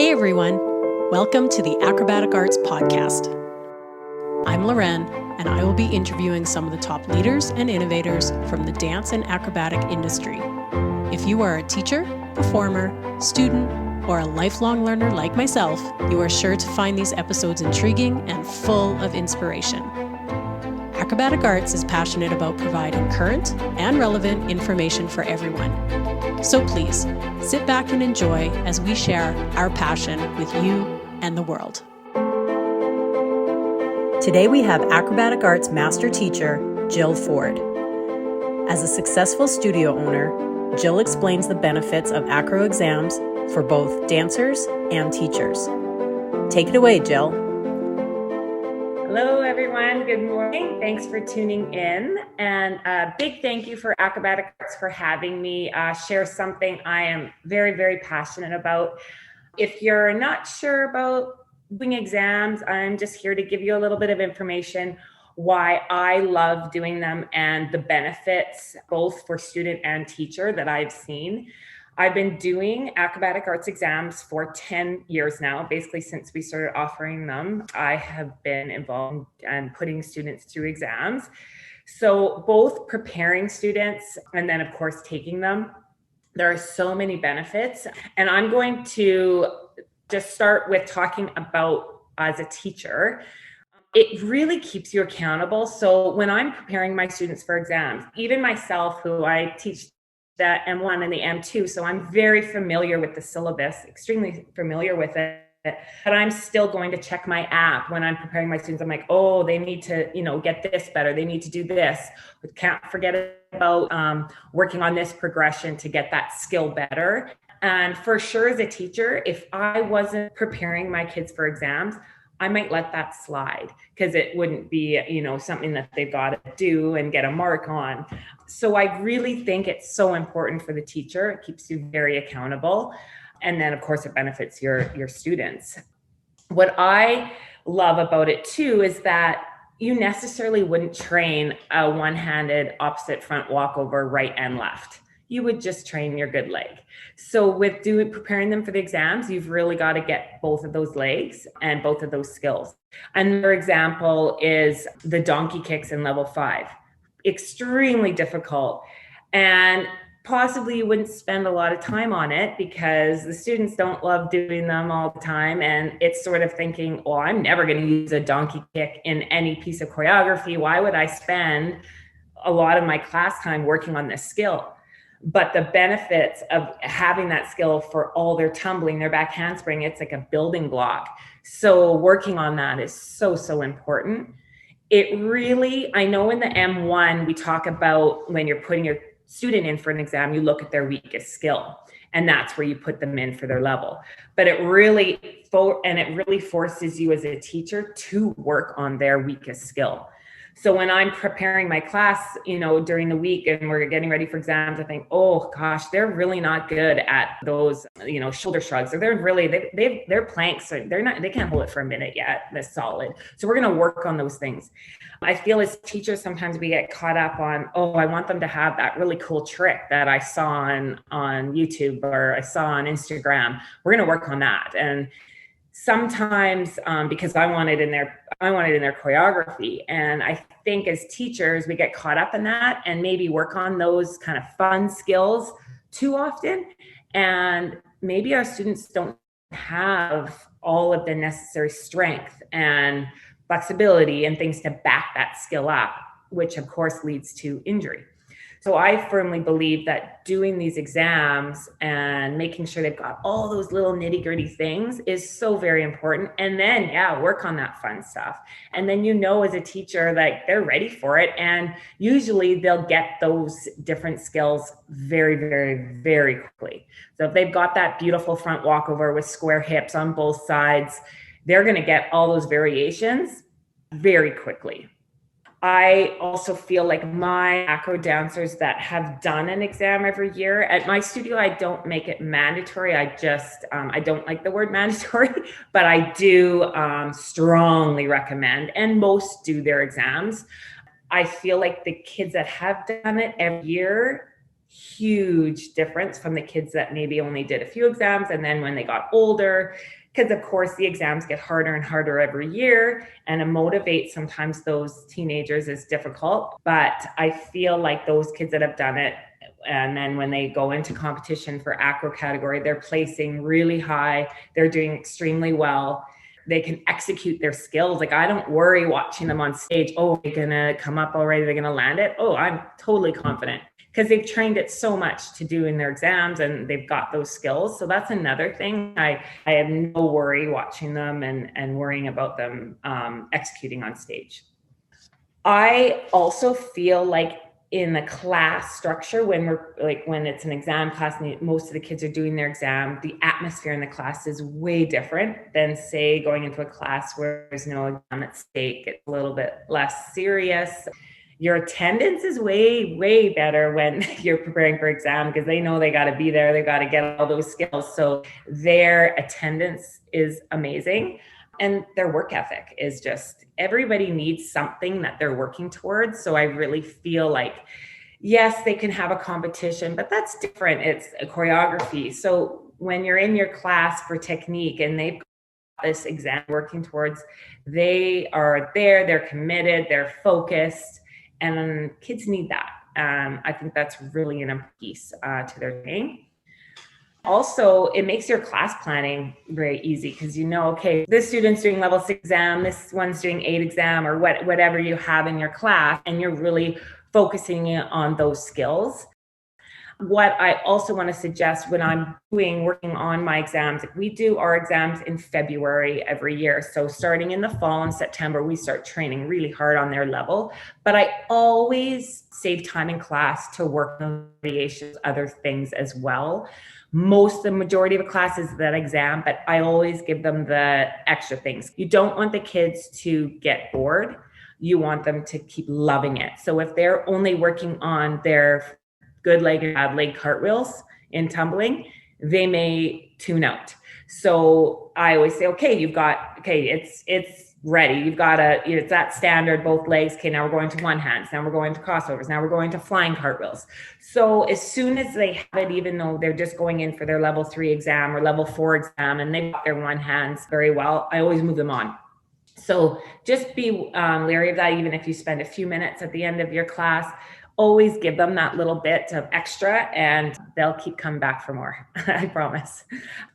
Hey everyone, welcome to the Acrobatic Arts podcast. I'm Loren, and I will be interviewing some of the top leaders and innovators from the dance and acrobatic industry. If you are a teacher, performer, student, or a lifelong learner like myself, you are sure to find these episodes intriguing and full of inspiration. Acrobatic Arts is passionate about providing current and relevant information for everyone. So please, sit back and enjoy as we share our passion with you and the world. Today we have Acrobatic Arts Master Teacher, Jill Ford. As a successful studio owner, Jill explains the benefits of Acro exams for both dancers and teachers. Take it away, Jill. Hello, everyone. Good morning. Thanks for tuning in. And a big thank you for Acrobatic Arts for having me share something I am very, very passionate about. If you're not sure about doing exams, I'm just here to give you a little bit of information why I love doing them and the benefits both for student and teacher that I've seen. I've been doing acrobatic arts exams for 10 years now, basically since we started offering them. I have been involved in putting students through exams. So both preparing students and then of course taking them, there are so many benefits. And I'm going to just start with talking about as a teacher. It really keeps you accountable. So when I'm preparing my students for exams, even myself, who I teach the M1 and the M2. So I'm very familiar with the syllabus, extremely familiar with it, but I'm still going to check my app when I'm preparing my students. I'm like, oh, they need to, get this better. They need to do this. But can't forget about working on this progression to get that skill better. And for sure, as a teacher, if I wasn't preparing my kids for exams, I might let that slide because it wouldn't be, something that they've got to do and get a mark on. So I really think it's so important for the teacher. It keeps you very accountable. And then of course it benefits your students. What I love about it too is that you necessarily wouldn't train a one-handed opposite front walkover right and left. You would just train your good leg. So with preparing them for the exams, you've really got to get both of those legs and both of those skills. Another example is the donkey kicks in level 5. Extremely difficult. And possibly you wouldn't spend a lot of time on it because the students don't love doing them all the time. And it's sort of thinking, well, I'm never going to use a donkey kick in any piece of choreography. Why would I spend a lot of my class time working on this skill? But the benefits of having that skill for all their tumbling, their back handspring, it's like a building block. So working on that is so, so important. It really, I know in the M1, we talk about when you're putting your student in for an exam, you look at their weakest skill, and that's where you put them in for their level. But it really forces you as a teacher to work on their weakest skill. So when I'm preparing my class, during the week and we're getting ready for exams, I think, oh gosh, they're really not good at those, shoulder shrugs, or they're planks, so they can't hold it for a minute yet. That's solid. So we're going to work on those things. I feel as teachers, sometimes we get caught up on, oh, I want them to have that really cool trick that I saw on YouTube or I saw on Instagram. We're going to work on that. And sometimes because I want it in their choreography. And I think as teachers, we get caught up in that and maybe work on those kind of fun skills too often. And maybe our students don't have all of the necessary strength and flexibility and things to back that skill up, which of course leads to injury. So I firmly believe that doing these exams and making sure they've got all those little nitty-gritty things is so very important. And then, work on that fun stuff. And then, as a teacher, like they're ready for it. And usually they'll get those different skills very, very, very quickly. So if they've got that beautiful front walkover with square hips on both sides, they're going to get all those variations very quickly. I also feel like my acro dancers that have done an exam every year at my studio, I don't make it mandatory. I don't like the word mandatory, but I do strongly recommend, and most do their exams. I feel like the kids that have done it every year huge difference from the kids that maybe only did a few exams. And then when they got older, because of course the exams get harder and harder every year, and to motivate sometimes those teenagers is difficult. But I feel like those kids that have done it, and then when they go into competition for acro category, they're placing really high, they're doing extremely well. They can execute their skills. Like, I don't worry watching them on stage. Oh, they're gonna come up already, they're gonna land it. Oh, I'm totally confident, because they've trained it so much to do in their exams, and they've got those skills. So that's another thing. I have no worry watching them and worrying about them executing on stage. I also feel like in the class structure, when it's an exam class and most of the kids are doing their exam, the atmosphere in the class is way different than, say, going into a class where there's no exam at stake. It's a little bit less serious. Your attendance is way, way better when you're preparing for exam, because they know they got to be there. They got to get all those skills. So their attendance is amazing. And their work ethic is just, everybody needs something that they're working towards. So I really feel like, yes, they can have a competition, but that's different. It's a choreography. So when you're in your class for technique and they've got this exam working towards, they are there, they're committed, they're focused, and kids need that. I think that's really an important piece to their training. Also, it makes your class planning very easy, because okay, this student's doing level 6 exam, this one's doing 8 exam, or whatever you have in your class, and you're really focusing on those skills. What I also want to suggest when I'm working on my exams, we do our exams in February every year. So starting in the fall in September, we start training really hard on their level. But I always save time in class to work on variations, other things as well. The majority of a class is that exam, but I always give them the extra things. You don't want the kids to get bored. You want them to keep loving it. So if they're only working on their good leg and bad leg cartwheels in tumbling, they may tune out. So I always say, it's ready. You've got it's that standard, both legs. Okay, now we're going to one hands. Now we're going to crossovers. Now we're going to flying cartwheels. So as soon as they have it, even though they're just going in for their level 3 exam or level 4 exam, and they've got their one hands very well, I always move them on. So just be leery of that. Even if you spend a few minutes at the end of your class, always give them that little bit of extra, and they'll keep coming back for more. I promise.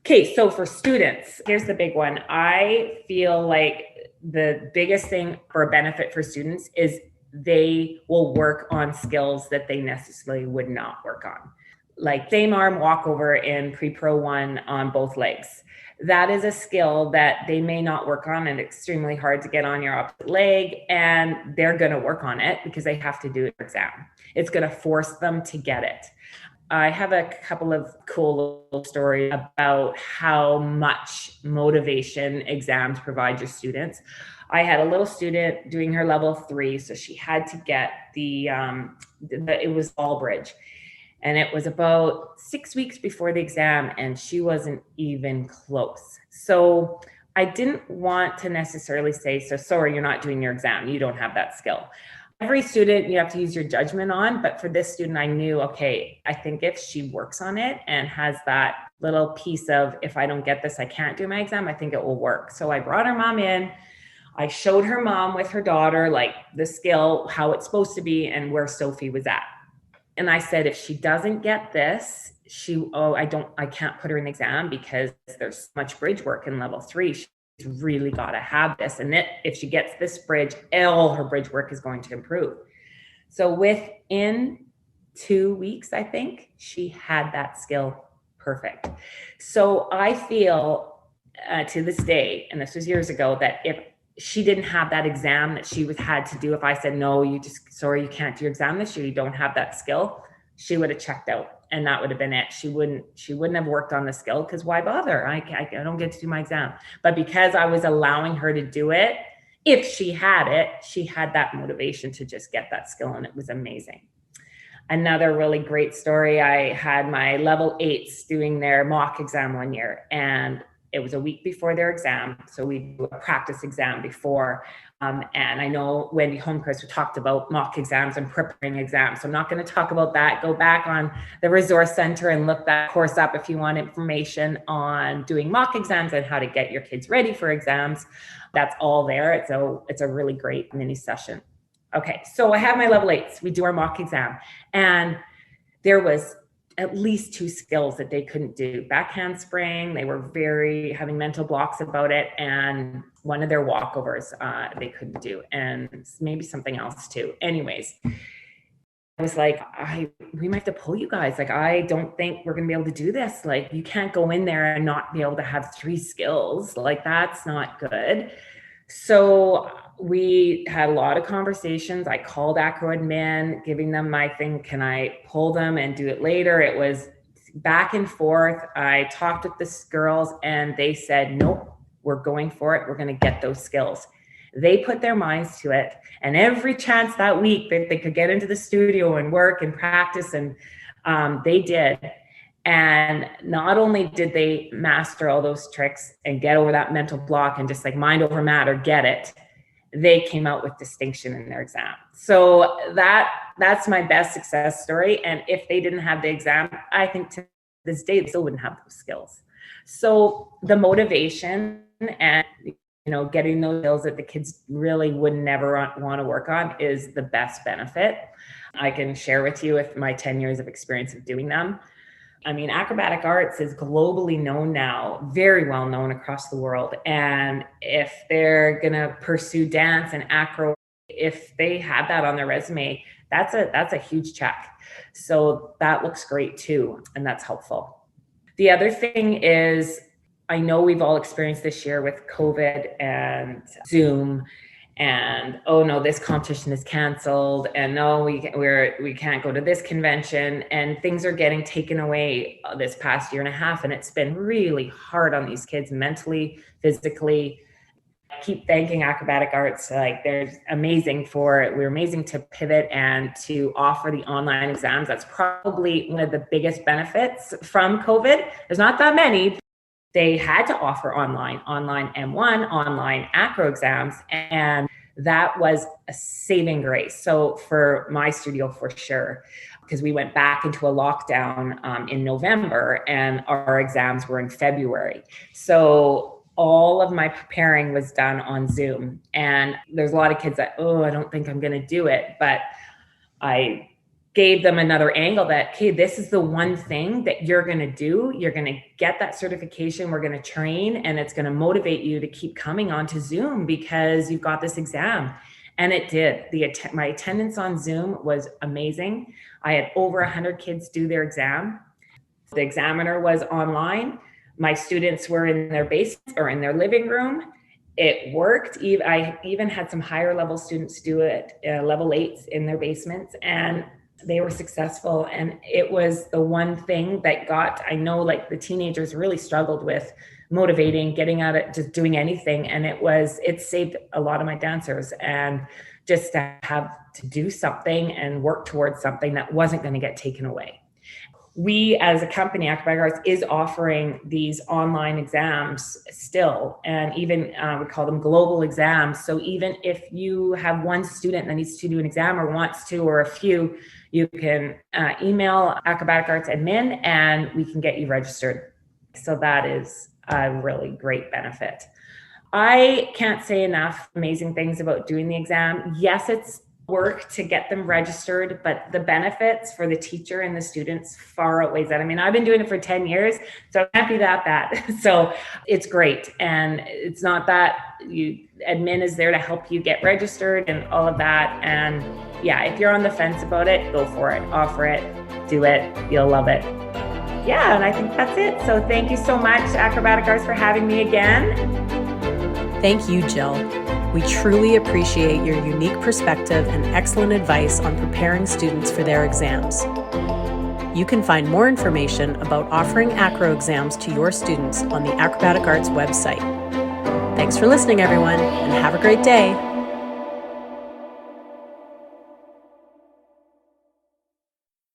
Okay, so for students, here's the big one. I feel like the biggest thing for a benefit for students is they will work on skills that they necessarily would not work on. Like same arm walkover in pre-pro 1 on both legs. That is a skill that they may not work on, and extremely hard to get on your opposite leg, and they're going to work on it because they have to do an exam. It's going to force them to get it. I have a couple of cool little stories about how much motivation exams provide your students. I had a little student doing her level 3, so she had to get it was ball bridge. And it was about 6 weeks before the exam, and she wasn't even close. So I didn't want to necessarily say, so sorry, you're not doing your exam. You don't have that skill. Every student you have to use your judgment on. But for this student, I knew, okay, I think if she works on it and has that little piece of, if I don't get this, I can't do my exam, I think it will work. So I brought her mom in. I showed her mom with her daughter, like the skill, how it's supposed to be, and where Sophie was at. And I said, if she doesn't get this, I can't put her in the exam because there's so much bridge work in level 3. She's really got to have this. And if she gets this bridge, all her bridge work is going to improve. So within 2 weeks, I think, she had that skill perfect. So I feel to this day, and this was years ago, that if she didn't have that exam that she had to do, if I said, no, you can't do your exam this year, you don't have that skill, she would have checked out, and that would have been it. She wouldn't have worked on the skill, because why bother? I don't get to do my exam. But because I was allowing her to do it, if she had it, she had that motivation to just get that skill, and it was amazing. Another really great story, I had my level 8s doing their mock exam one year, and it was a week before their exam. So we do a practice exam before. And I know Wendy Holmquist talked about mock exams and preparing exams. So I'm not going to talk about that. Go back on the Resource Center and look that course up if you want information on doing mock exams and how to get your kids ready for exams. That's all there. It's a really great mini session. Okay, so I have my level 8s. We do our mock exam. And there was at least 2 skills that they couldn't do. Back handspring, they were having mental blocks about it. And one of their walkovers, they couldn't do. And maybe something else too. Anyways, I was like, we might have to pull you guys. Like, I don't think we're going to be able to do this. Like, you can't go in there and not be able to have 3 skills. Like, that's not good. So we had a lot of conversations. I called Acro admin, giving them my thing. Can I pull them and do it later? It was back and forth. I talked with the girls and they said, nope, we're going for it. We're going to get those skills. They put their minds to it. And every chance that week that they could get into the studio and work and practice, and they did. And not only did they master all those tricks and get over that mental block and just like mind over matter, get it, they came out with distinction in their exam. So that's my best success story. And if they didn't have the exam, I think to this day, they still wouldn't have those skills. So the motivation and, getting those skills that the kids really would never want to work on is the best benefit. I can share with you with my 10 years of experience of doing them. I mean, acrobatic arts is globally known now, very well known across the world. And if they're going to pursue dance and acro, if they have that on their resume, that's a huge check. So that looks great too. And that's helpful. The other thing is, I know we've all experienced this year with COVID and Zoom and, oh no, this competition is canceled, and no, we can't go to this convention, and things are getting taken away this past year and a half. And it's been really hard on these kids mentally, physically. I keep thanking Acrobatic Arts. Like, we're amazing to pivot and to offer the online exams. That's probably one of the biggest benefits from COVID. There's not that many. They had to offer online M1, online Acro exams, and that was a saving grace. So for my studio, for sure, because we went back into a lockdown in November and our exams were in February. So all of my preparing was done on Zoom. And there's a lot of kids that, I don't think I'm going to do it. But I gave them another angle that, okay, this is the one thing that you're going to do. You're going to get that certification. We're going to train, and it's going to motivate you to keep coming onto Zoom because you've got this exam. And it did. My attendance on Zoom was amazing. I had over 100 kids do their exam. The examiner was online. My students were in their basement or in their living room. It worked. I even had some higher level students do it, level 8s in their basements, and they were successful. And it was the one thing that I know like the teenagers really struggled with motivating, getting out of just doing anything. And it saved a lot of my dancers, and just to have to do something and work towards something that wasn't going to get taken away. We as a company, Acrobatic Arts, is offering these online exams still, and even we call them global exams. So even if you have one student that needs to do an exam or wants to, or a few, you can email Acrobatic Arts admin and we can get you registered. So that is a really great benefit. I can't say enough amazing things about doing the exam. Yes, it's work to get them registered, but the benefits for the teacher and the students far outweighs that. I mean, I've been doing it for 10 years, so it can't be that bad. So it's great. And it's not that admin is there to help you get registered and all of that. And yeah, if you're on the fence about it, go for it, offer it, do it, you'll love it. Yeah, and I think that's it. So thank you so much, Acrobatic Arts, for having me again. Thank you, Jill. We truly appreciate your unique perspective and excellent advice on preparing students for their exams. You can find more information about offering Acro exams to your students on the Acrobatic Arts website. Thanks for listening, everyone, and have a great day.